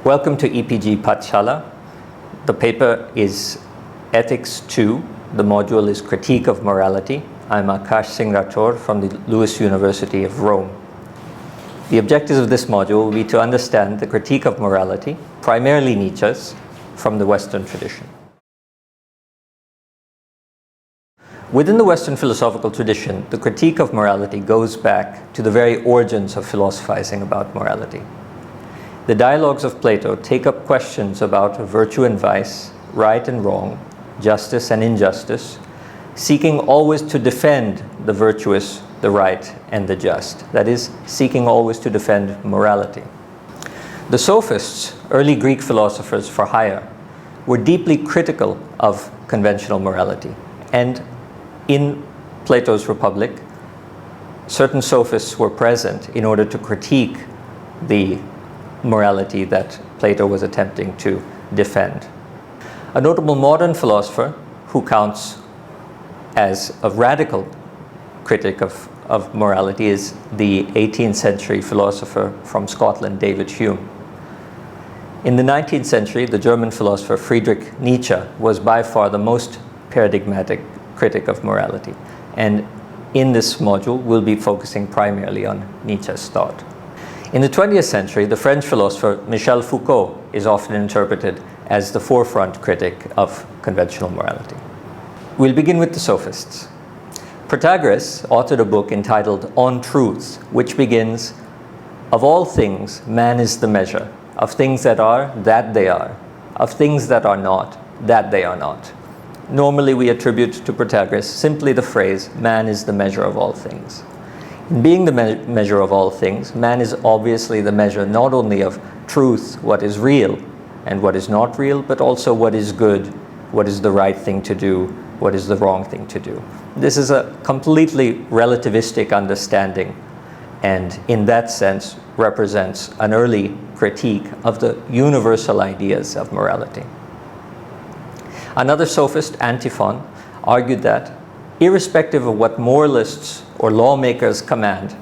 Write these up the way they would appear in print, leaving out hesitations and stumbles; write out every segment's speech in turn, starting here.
Welcome to EPG Pathshala. The paper is Ethics 2. The module is Critique of Morality. I'm Akash Singh Rathore from the Lewis University of Rome. The objectives of this module will be to understand the critique of morality, primarily Nietzsche's, from the Western tradition. Within the Western philosophical tradition, the critique of morality goes back to the very origins of philosophizing about morality. The dialogues of Plato take up questions about virtue and vice, right and wrong, justice and injustice, seeking always to defend the virtuous, the right, and the just. That is, seeking always to defend morality. The Sophists, early Greek philosophers for hire, were deeply critical of conventional morality. And in Plato's Republic, certain Sophists were present in order to critique the morality that Plato was attempting to defend. A notable modern philosopher who counts as a radical critic of morality is the 18th century philosopher from Scotland, David Hume. In the 19th century, the German philosopher Friedrich Nietzsche was by far the most paradigmatic critic of morality. And in this module, we'll be focusing primarily on Nietzsche's thought. In the 20th century, the French philosopher Michel Foucault is often interpreted as the forefront critic of conventional morality. We'll begin with the Sophists. Protagoras authored a book entitled On Truths, which begins, "Of all things, man is the measure. Of things that are, that they are. Of things that are not, that they are not." Normally we attribute to Protagoras simply the phrase, "Man is the measure of all things." In being the measure of all things, man is obviously the measure not only of truth, what is real, and what is not real, but also what is good, what is the right thing to do, what is the wrong thing to do. This is a completely relativistic understanding, and in that sense represents an early critique of the universal ideas of morality. Another sophist, Antiphon, argued that irrespective of what moralists or lawmakers command,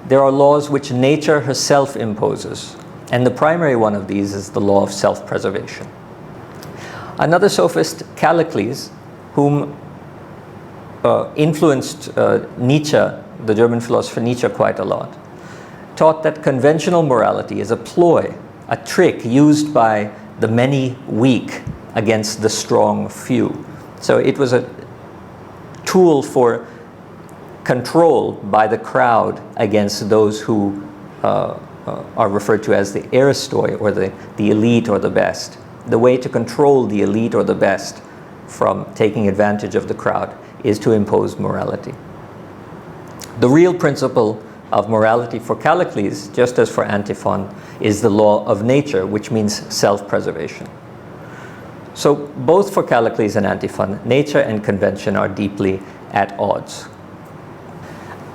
there are laws which nature herself imposes, and the primary one of these is the law of self-preservation. Another sophist, Callicles, whom influenced Nietzsche, the German philosopher Nietzsche, quite a lot, taught that conventional morality is a ploy, a trick used by the many weak against the strong few. So it was a tool for control by the crowd against those who are referred to as the aristoi, or the elite or the best. The way to control the elite or the best from taking advantage of the crowd is to impose morality. The real principle of morality for Callicles, just as for Antiphon, is the law of nature, which means self-preservation. So both for Callicles and Antiphon, nature and convention are deeply at odds.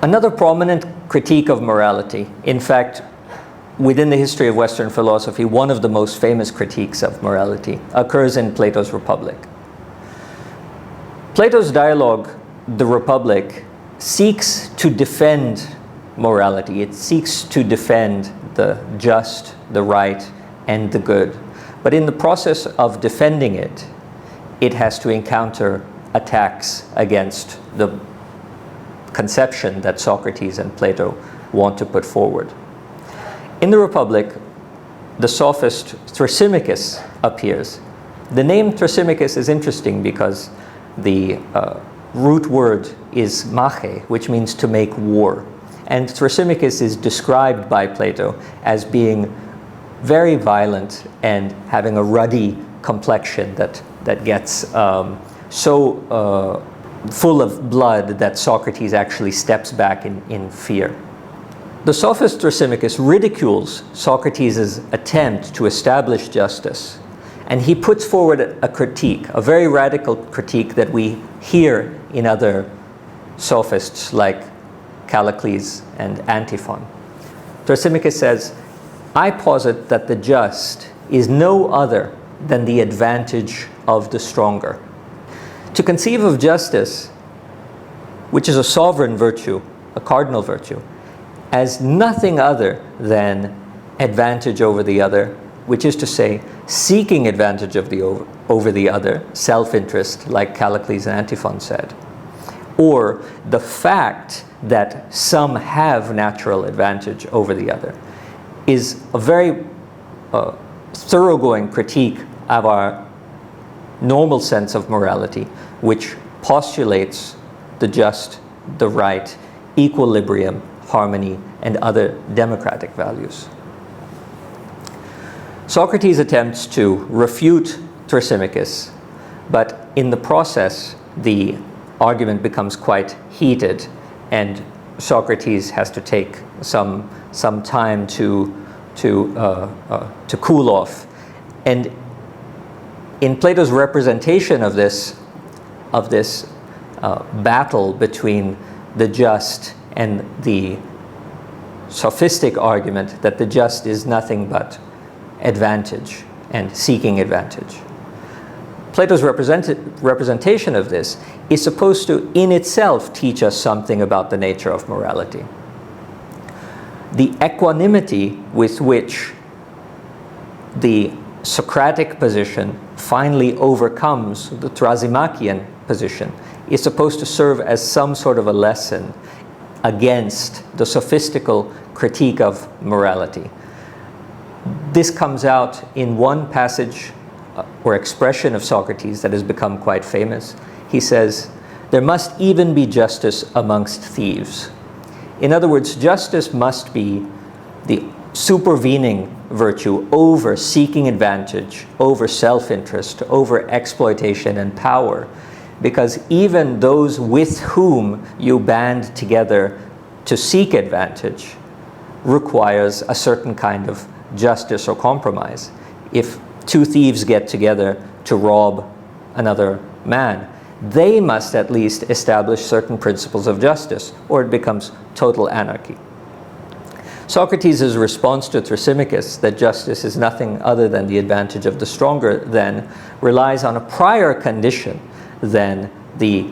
Another prominent critique of morality, in fact, within the history of Western philosophy, one of the most famous critiques of morality occurs in Plato's Republic. Plato's dialogue, The Republic, seeks to defend morality. It seeks to defend the just, the right, and the good. But in the process of defending it, it has to encounter attacks against the conception that Socrates and Plato want to put forward. In the Republic, the sophist Thrasymachus appears. The name Thrasymachus is interesting because the root word is mache, which means to make war. And Thrasymachus is described by Plato as being very violent and having a ruddy complexion that gets so full of blood that Socrates actually steps back in fear. The sophist Thrasymachus ridicules Socrates' attempt to establish justice, and he puts forward a critique, a very radical critique that we hear in other sophists like Callicles and Antiphon. Thrasymachus says, "I posit that the just is no other than the advantage of the stronger." To conceive of justice, which is a sovereign virtue, a cardinal virtue, as nothing other than advantage over the other, which is to say, seeking advantage of the over the other, self-interest, like Callicles and Antiphon said, or the fact that some have natural advantage over the other, is a very thoroughgoing critique of our normal sense of morality, which postulates the just, the right, equilibrium, harmony, and other democratic values. Socrates attempts to refute Thrasymachus, but in the process, the argument becomes quite heated, and Socrates has to take some time to cool off. And in Plato's representation of this battle between the just and the sophistic argument that the just is nothing but advantage and seeking advantage, Plato's representation of this is supposed to, in itself, teach us something about the nature of morality. The equanimity with which the Socratic position finally overcomes the Thrasymachus position is supposed to serve as some sort of a lesson against the sophistical critique of morality. This comes out in one passage or expression of Socrates that has become quite famous. He says, "There must even be justice amongst thieves." In other words, justice must be the supervening virtue over seeking advantage, over self-interest, over exploitation and power. Because even those with whom you band together to seek advantage requires a certain kind of justice or compromise. If two thieves get together to rob another man, they must at least establish certain principles of justice, or it becomes total anarchy. Socrates' response to Thrasymachus, that justice is nothing other than the advantage of the stronger, then relies on a prior condition than the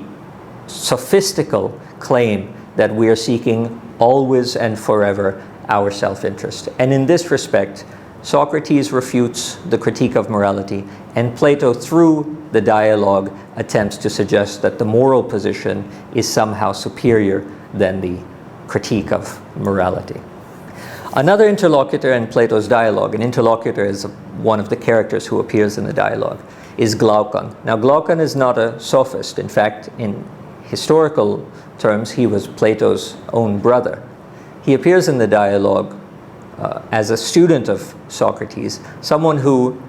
sophistical claim that we are seeking always and forever our self-interest. And in this respect, Socrates refutes the critique of morality, and Plato, through the dialogue, attempts to suggest that the moral position is somehow superior than the critique of morality. Another interlocutor in Plato's dialogue, an interlocutor is one of the characters who appears in the dialogue, is Glaucon. Now, Glaucon is not a sophist. In fact, in historical terms, he was Plato's own brother. He appears in the dialogue as a student of Socrates, someone who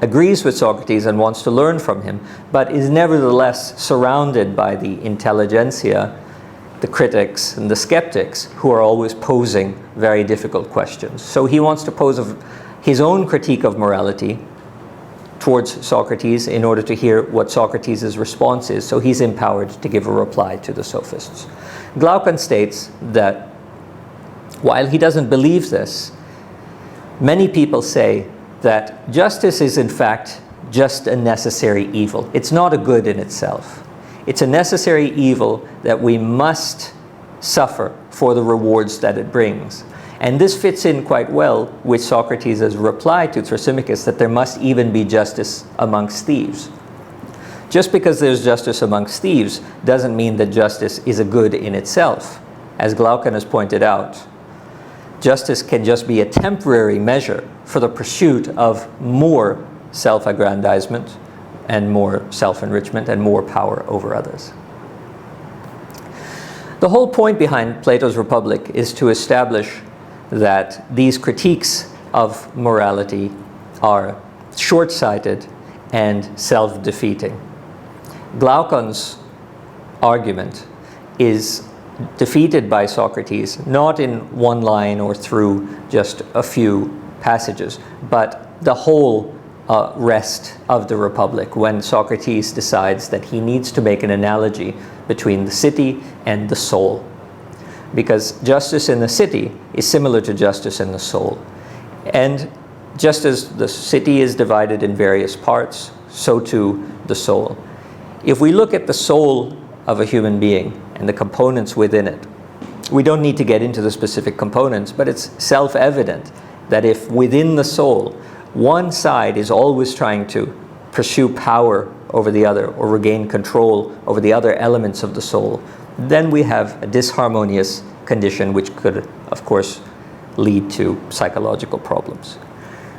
agrees with Socrates and wants to learn from him, but is nevertheless surrounded by the intelligentsia, the critics and the skeptics, who are always posing very difficult questions. So he wants to pose his own critique of morality towards Socrates in order to hear what Socrates' response is, so he's empowered to give a reply to the sophists. Glaucon states that while he doesn't believe this, many people say that justice is in fact just a necessary evil. It's not a good in itself. It's a necessary evil that we must suffer for the rewards that it brings. And this fits in quite well with Socrates' reply to Thrasymachus that there must even be justice amongst thieves. Just because there's justice amongst thieves doesn't mean that justice is a good in itself. As Glaucon has pointed out, justice can just be a temporary measure for the pursuit of more self-aggrandizement and more self-enrichment and more power over others. The whole point behind Plato's Republic is to establish that these critiques of morality are short-sighted and self-defeating. Glaucon's argument is defeated by Socrates, not in one line or through just a few passages, but the whole rest of the Republic, when Socrates decides that he needs to make an analogy between the city and the soul. Because justice in the city is similar to justice in the soul. And just as the city is divided in various parts, so too the soul. If we look at the soul of a human being and the components within it, we don't need to get into the specific components, but it's self-evident that if within the soul one side is always trying to pursue power over the other or regain control over the other elements of the soul, then we have a disharmonious condition which could, of course, lead to psychological problems.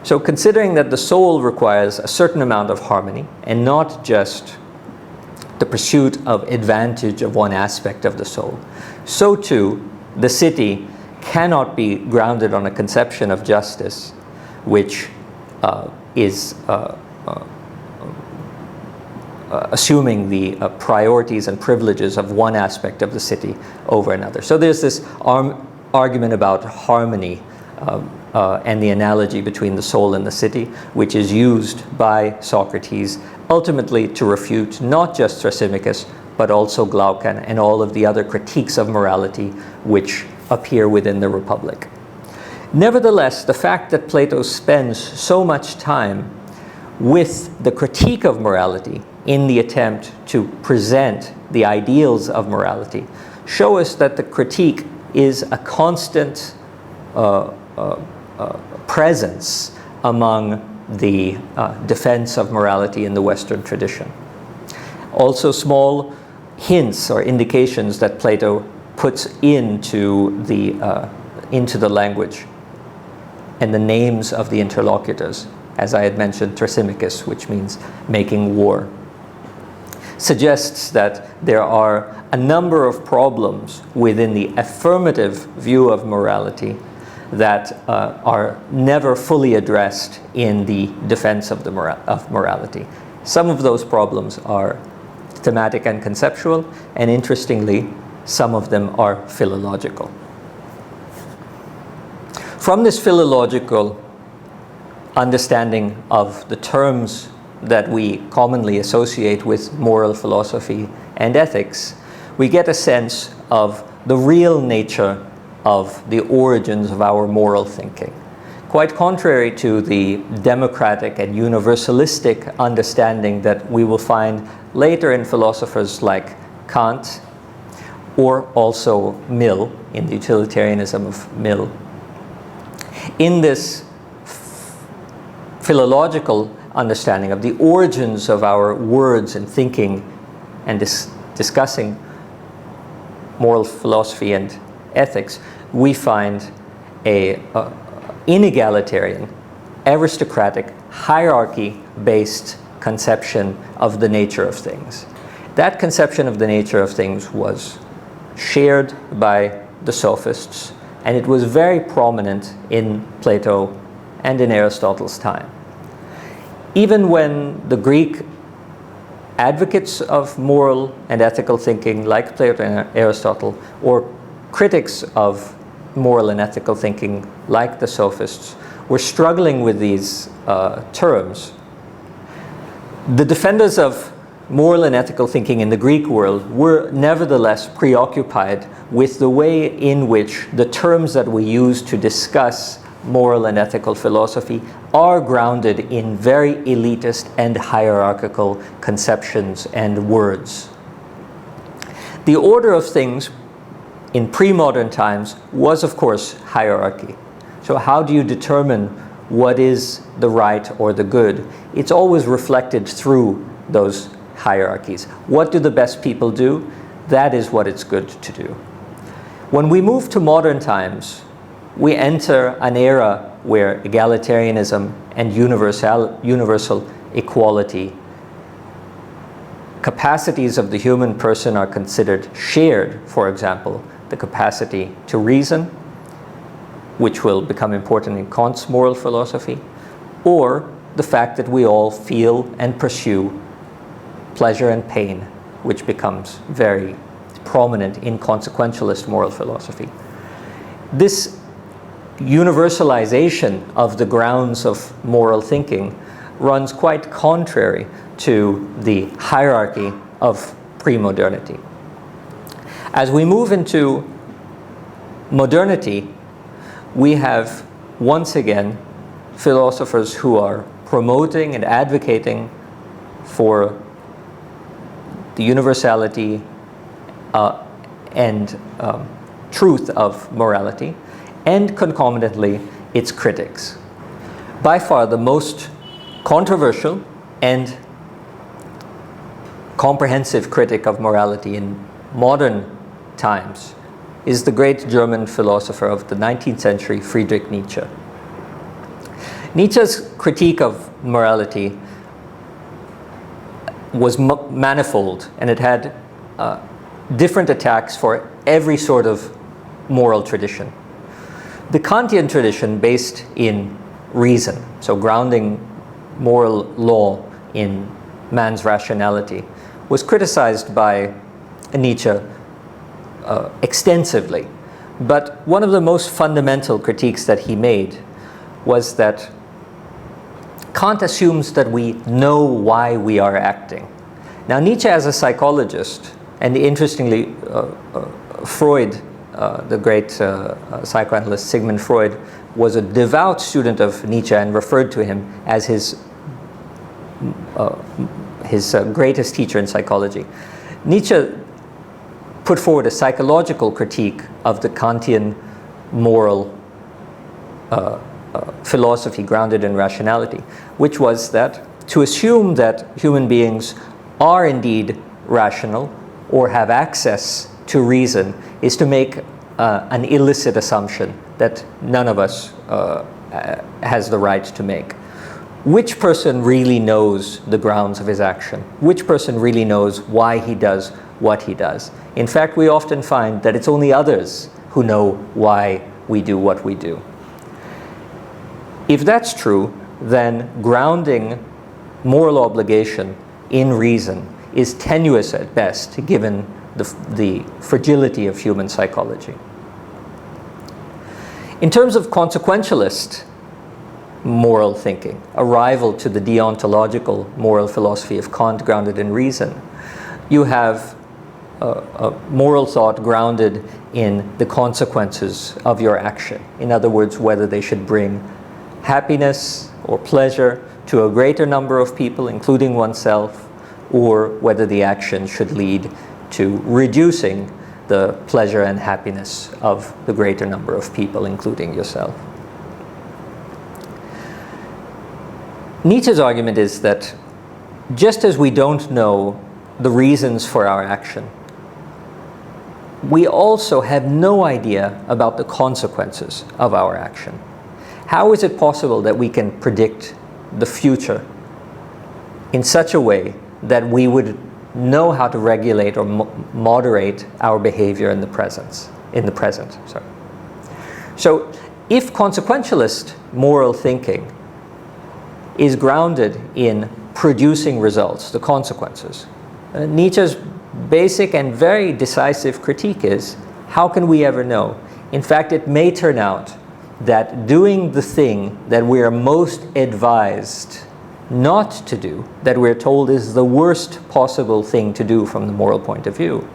So considering that the soul requires a certain amount of harmony and not just the pursuit of advantage of one aspect of the soul, so too the city cannot be grounded on a conception of justice which is assuming the priorities and privileges of one aspect of the city over another. So there's this argument about harmony and the analogy between the soul and the city, which is used by Socrates ultimately to refute not just Thrasymachus, but also Glaucon and all of the other critiques of morality which appear within the Republic. Nevertheless, the fact that Plato spends so much time with the critique of morality in the attempt to present the ideals of morality show us that the critique is a constant presence among the defense of morality in the Western tradition. Also, small hints or indications that Plato puts into the language and the names of the interlocutors, as I had mentioned, Thrasymachus, which means making war, suggests that there are a number of problems within the affirmative view of morality that are never fully addressed in the defense of morality. Some of those problems are thematic and conceptual, and interestingly, some of them are philological. From this philological understanding of the terms that we commonly associate with moral philosophy and ethics, we get a sense of the real nature of the origins of our moral thinking. Quite contrary to the democratic and universalistic understanding that we will find later in philosophers like Kant, or also Mill, in the utilitarianism of Mill. In this philological understanding of the origins of our words and thinking and discussing moral philosophy and ethics, we find a inegalitarian, aristocratic, hierarchy-based conception of the nature of things. That conception of the nature of things was shared by the Sophists, and it was very prominent in Plato and in Aristotle's time. Even when the Greek advocates of moral and ethical thinking, like Plato and Aristotle, or critics of moral and ethical thinking, like the Sophists, were struggling with these terms, the defenders of moral and ethical thinking in the Greek world were nevertheless preoccupied with the way in which the terms that we use to discuss moral and ethical philosophy are grounded in very elitist and hierarchical conceptions and words. The order of things in pre-modern times was, of course, hierarchy. So how do you determine what is the right or the good? It's always reflected through those hierarchies. What do the best people do? That is what it's good to do. When we move to modern times, we enter an era where egalitarianism and universal equality, capacities of the human person are considered shared. For example, the capacity to reason, which will become important in Kant's moral philosophy, or the fact that we all feel and pursue pleasure and pain, which becomes very prominent in consequentialist moral philosophy. This universalization of the grounds of moral thinking runs quite contrary to the hierarchy of pre-modernity. As we move into modernity, we have once again philosophers who are promoting and advocating for the universality and truth of morality, and concomitantly its critics. By far the most controversial and comprehensive critic of morality in modern times is the great German philosopher of the 19th century, Friedrich Nietzsche. Nietzsche's critique of morality was manifold, and it had different attacks for every sort of moral tradition. The Kantian tradition, based in reason, so grounding moral law in man's rationality, was criticized by Nietzsche extensively. But one of the most fundamental critiques that he made was that Kant assumes that we know why we are acting. Now, Nietzsche, as a psychologist, and interestingly, Freud, the great psychoanalyst Sigmund Freud, was a devout student of Nietzsche and referred to him as his greatest teacher in psychology. Nietzsche put forward a psychological critique of the Kantian moral philosophy grounded in rationality, which was that to assume that human beings are indeed rational or have access to reason is to make an illicit assumption that none of us has the right to make. Which person really knows the grounds of his action? Which person really knows why he does what he does? In fact, we often find that it's only others who know why we do what we do. If that's true, then grounding moral obligation in reason is tenuous at best, given the fragility of human psychology. In terms of consequentialist moral thinking, a rival to the deontological moral philosophy of Kant grounded in reason, you have a moral thought grounded in the consequences of your action. In other words, whether they should bring happiness or pleasure to a greater number of people, including oneself, or whether the action should lead to reducing the pleasure and happiness of the greater number of people, including yourself. Nietzsche's argument is that just as we don't know the reasons for our action, we also have no idea about the consequences of our action. How is it possible that we can predict the future in such a way that we would know how to regulate or moderate our behavior in the present? So if consequentialist moral thinking is grounded in producing results, the consequences, Nietzsche's basic and very decisive critique is, how can we ever know? In fact, it may turn out that doing the thing that we are most advised not to do, that we're told is the worst possible thing to do from the moral point of view,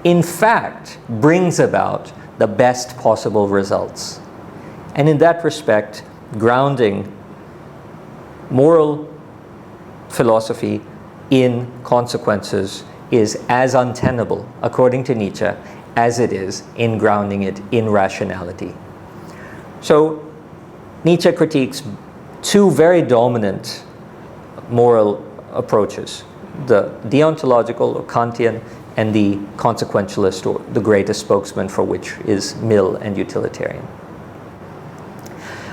in fact brings about the best possible results. And in that respect, grounding moral philosophy in consequences is as untenable, according to Nietzsche, as it is in grounding it in rationality. So Nietzsche critiques two very dominant moral approaches, the deontological or Kantian and the consequentialist, or the greatest spokesman for which is Mill and utilitarian.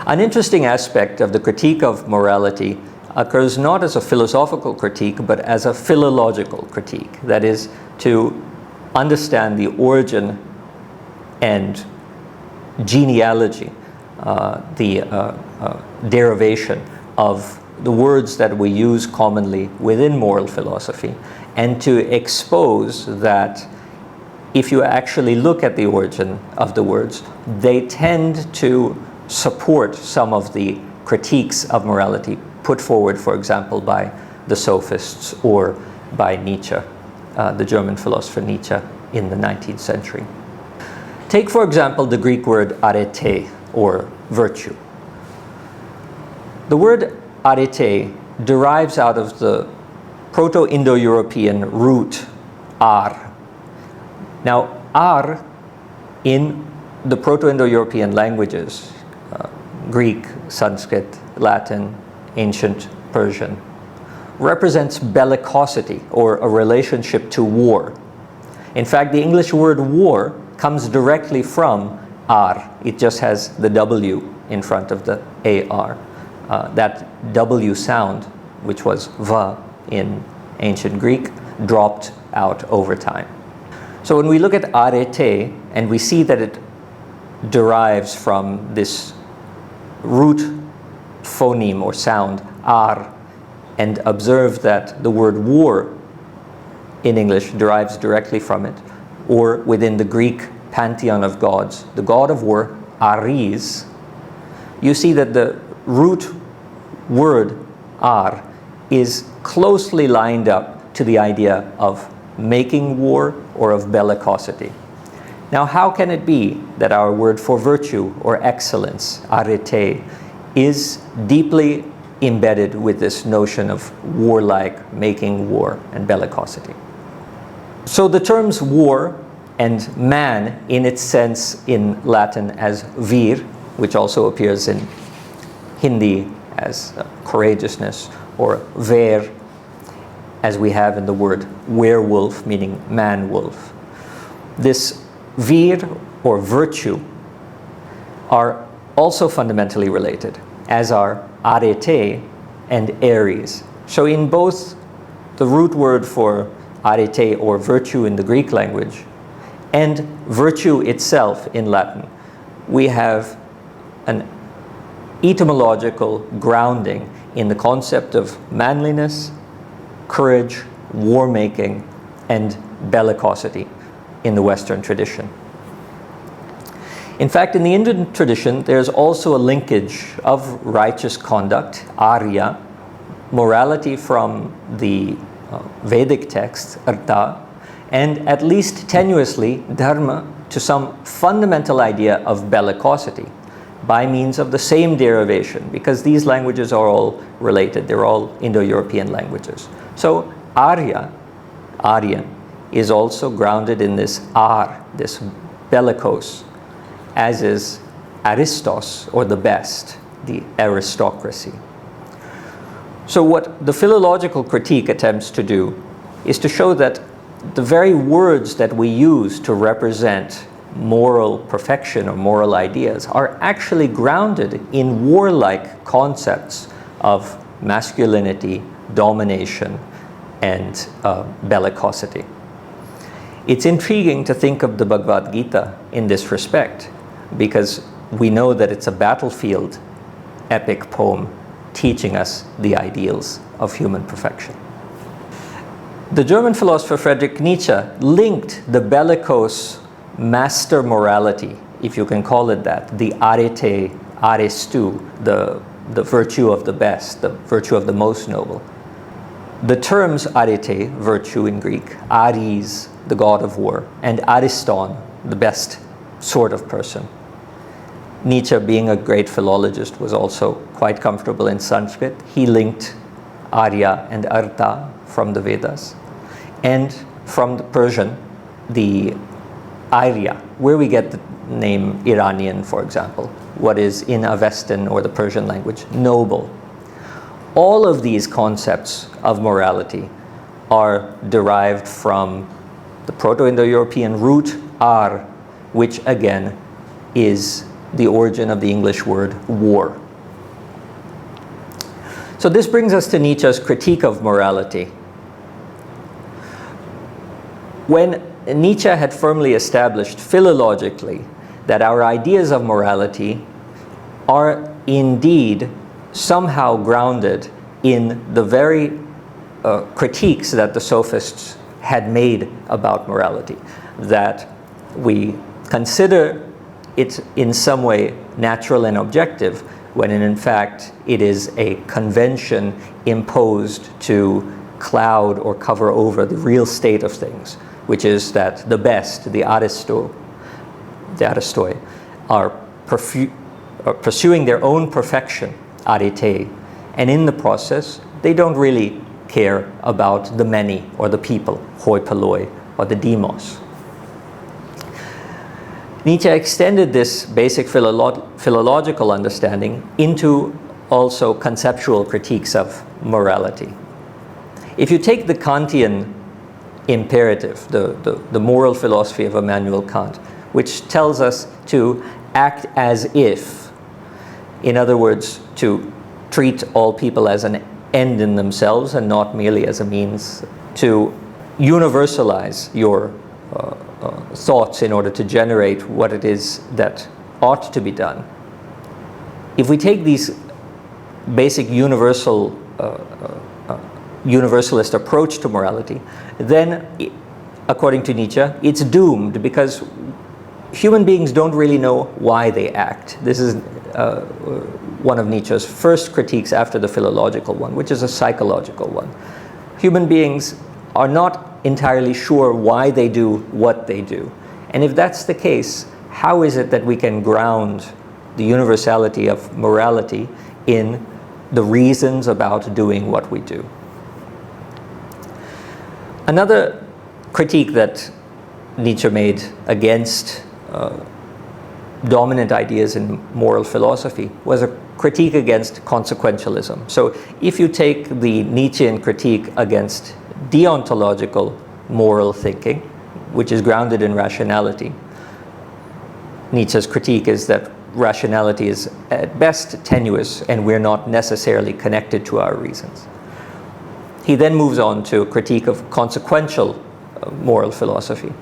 An interesting aspect of the critique of morality occurs not as a philosophical critique, but as a philological critique. That is, to understand the origin and genealogy, the derivation of the words that we use commonly within moral philosophy, and to expose that if you actually look at the origin of the words, they tend to support some of the critiques of morality put forward, for example, by the Sophists or by Nietzsche, the German philosopher Nietzsche in the 19th century. Take, for example, the Greek word arete, or virtue. The word arete derives out of the Proto-Indo-European root ar. Now, ar in the Proto-Indo-European languages, Greek, Sanskrit, Latin, ancient Persian, represents bellicosity or a relationship to war. In fact, the English word war comes directly from ar. It just has the W in front of the AR. That W sound, which was va in ancient Greek, dropped out over time. So when we look at arete and we see that it derives from this root phoneme or sound ar, and observe that the word war in English derives directly from it, or within the Greek pantheon of gods, the god of war, Ares, you see that the root word ar is closely lined up to the idea of making war or of bellicosity. Now, how can it be that our word for virtue or excellence, arete, is deeply embedded with this notion of warlike, making war, and bellicosity? So the terms war and man, in its sense in Latin as vir, which also appears in Hindi as courageousness, or ver, as we have in the word werewolf, meaning man-wolf. This vir, or virtue, are also fundamentally related, as are arete and Ares. So in both the root word for arete, or virtue in the Greek language, and virtue itself in Latin, we have an etymological grounding in the concept of manliness, courage, war-making, and bellicosity in the Western tradition. In fact, in the Indian tradition, there's also a linkage of righteous conduct, arya, morality from the Vedic text, artha, and at least tenuously, dharma, to some fundamental idea of bellicosity by means of the same derivation, because these languages are all related. They're all Indo-European languages. So arya, Aryan, is also grounded in this ar, this bellicose, as is aristos, or the best, the aristocracy. So what the philological critique attempts to do is to show that the very words that we use to represent moral perfection or moral ideas are actually grounded in warlike concepts of masculinity, domination, and bellicosity. It's intriguing to think of the Bhagavad Gita in this respect, because we know that it's a battlefield epic poem teaching us the ideals of human perfection. The German philosopher Friedrich Nietzsche linked the bellicose master morality, if you can call it that, the arete, arestu, the virtue of the best, the virtue of the most noble. The terms arete, virtue in Greek, Ares, the god of war, and ariston, the best sort of person. Nietzsche, being a great philologist, was also quite comfortable in Sanskrit. He linked Arya and Artha from the Vedas, and from the Persian, the Arya, where we get the name Iranian, for example, what is in Avestan or the Persian language, noble. All of these concepts of morality are derived from the Proto-Indo-European root ar, which again is the origin of the English word war. So this brings us to Nietzsche's critique of morality. When Nietzsche had firmly established philologically that our ideas of morality are indeed somehow grounded in the very critiques that the Sophists had made about morality, that we consider it in some way natural and objective, when in fact it is a convention imposed to cloud or cover over the real state of things, which is that the best, the aristoi, are pursuing their own perfection, arete, and in the process, they don't really care about the many or the people, hoi polloi, or the demos. Nietzsche extended this basic philological understanding into also conceptual critiques of morality. If you take the Kantian imperative, the moral philosophy of Immanuel Kant, which tells us to act as if, in other words, to treat all people as an end in themselves and not merely as a means, to universalize your thoughts in order to generate what it is that ought to be done. If we take these basic universalist approach to morality, then, according to Nietzsche, it's doomed, because human beings don't really know why they act. This is one of Nietzsche's first critiques after the philological one, which is a psychological one. Human beings are not entirely sure why they do what they do. And if that's the case, how is it that we can ground the universality of morality in the reasons about doing what we do? Another critique that Nietzsche made against dominant ideas in moral philosophy was a critique against consequentialism. So if you take the Nietzschean critique against deontological moral thinking, which is grounded in rationality, Nietzsche's critique is that rationality is at best tenuous and we're not necessarily connected to our reasons. He then moves on to a critique of consequential moral philosophy,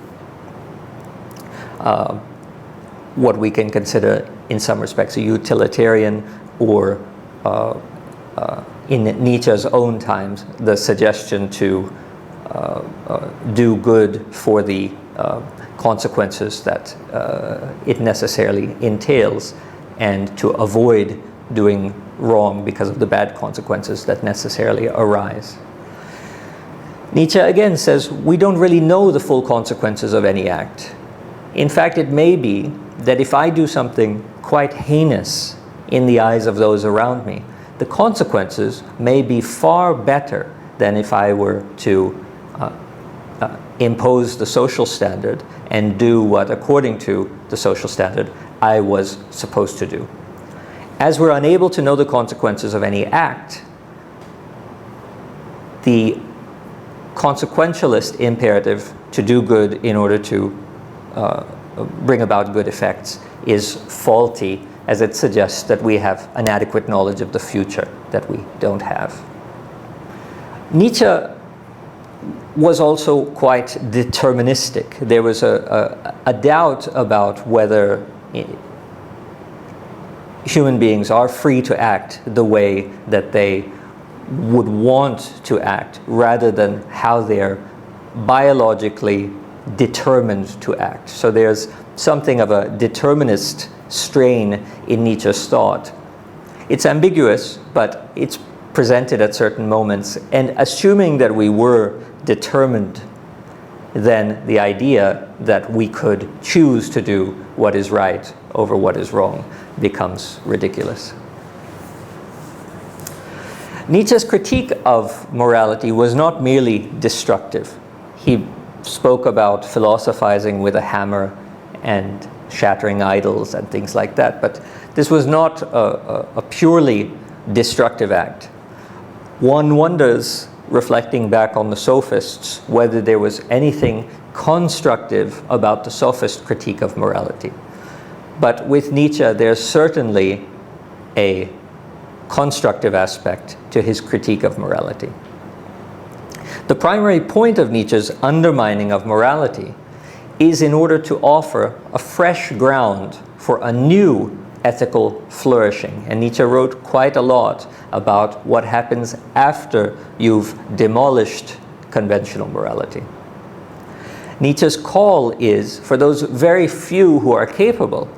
what we can consider in some respects a utilitarian, or in Nietzsche's own times, the suggestion to do good for the consequences that it necessarily entails, and to avoid doing wrong because of the bad consequences that necessarily arise. Nietzsche again says we don't really know the full consequences of any act. In fact, it may be that if I do something quite heinous in the eyes of those around me, the consequences may be far better than if I were to impose the social standard and do what, according to the social standard, I was supposed to do. As we're unable to know the consequences of any act, the consequentialist imperative to do good in order to bring about good effects is faulty, as it suggests that we have an adequate knowledge of the future that we don't have. Nietzsche was also quite deterministic. There was a doubt about whether human beings are free to act the way that they would want to act, rather than how they're biologically determined to act. So there's something of a determinist strain in Nietzsche's thought. It's ambiguous, but it's presented at certain moments, and assuming that we were determined, then the idea that we could choose to do what is right over what is wrong becomes ridiculous. Nietzsche's critique of morality was not merely destructive. He spoke about philosophizing with a hammer and shattering idols and things like that, but this was not a purely destructive act. One wonders, reflecting back on the Sophists, whether there was anything constructive about the Sophist critique of morality. But with Nietzsche, there's certainly a constructive aspect to his critique of morality. The primary point of Nietzsche's undermining of morality is in order to offer a fresh ground for a new ethical flourishing. And Nietzsche wrote quite a lot about what happens after you've demolished conventional morality. Nietzsche's call is for those very few who are capable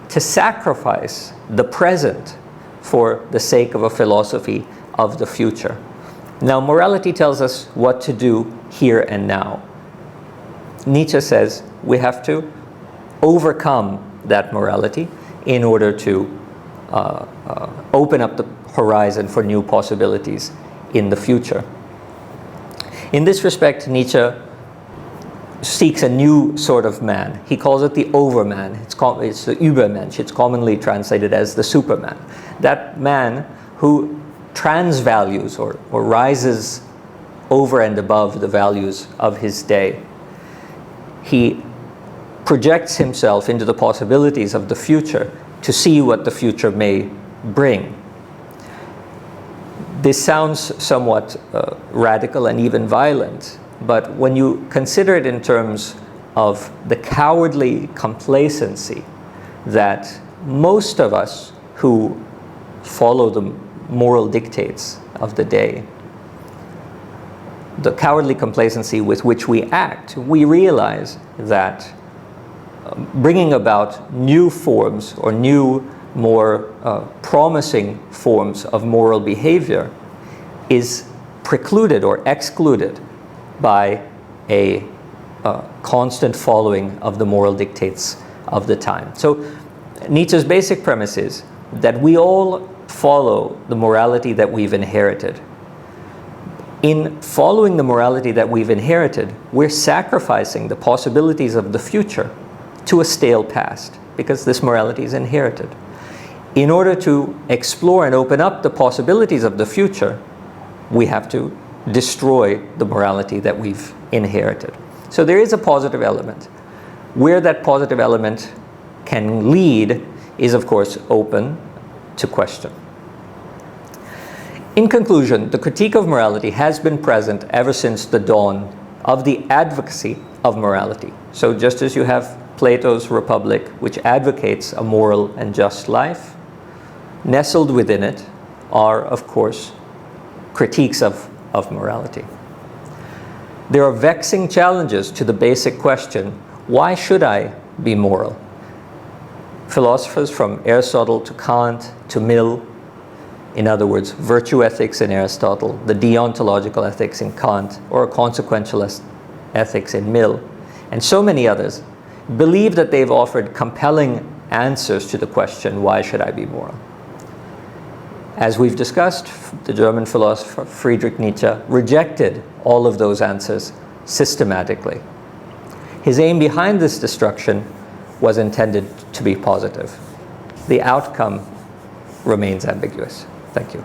to sacrifice the present for the sake of a philosophy of the future. Now, morality tells us what to do here and now. Nietzsche says we have to overcome that morality in order to open up the horizon for new possibilities in the future. In this respect, Nietzsche seeks a new sort of man. He calls it the overman. It's the Übermensch. It's commonly translated as the Superman. That man who transvalues or rises over and above the values of his day. He projects himself into the possibilities of the future to see what the future may bring. This sounds somewhat radical and even violent, but when you consider it in terms of the cowardly complacency that most of us who follow the moral dictates of the day, the cowardly complacency with which we act, we realize that bringing about new forms or new, more promising forms of moral behavior is precluded or excluded by a constant following of the moral dictates of the time. So Nietzsche's basic premise is that we all follow the morality that we've inherited. In following the morality that we've inherited, we're sacrificing the possibilities of the future to a stale past, because this morality is inherited. In order to explore and open up the possibilities of the future, we have to destroy the morality that we've inherited. So there is a positive element. Where that positive element can lead is, of course, open to question. In conclusion, the critique of morality has been present ever since the dawn of the advocacy of morality. So just as you have Plato's Republic, which advocates a moral and just life, nestled within it are, of course, critiques of morality. There are vexing challenges to the basic question, why should I be moral? Philosophers from Aristotle to Kant to Mill, in other words, virtue ethics in Aristotle, the deontological ethics in Kant, or consequentialist ethics in Mill, and so many others, believe that they've offered compelling answers to the question, why should I be moral? As we've discussed, the German philosopher Friedrich Nietzsche rejected all of those answers systematically. His aim behind this destruction was intended to be positive. The outcome remains ambiguous. Thank you.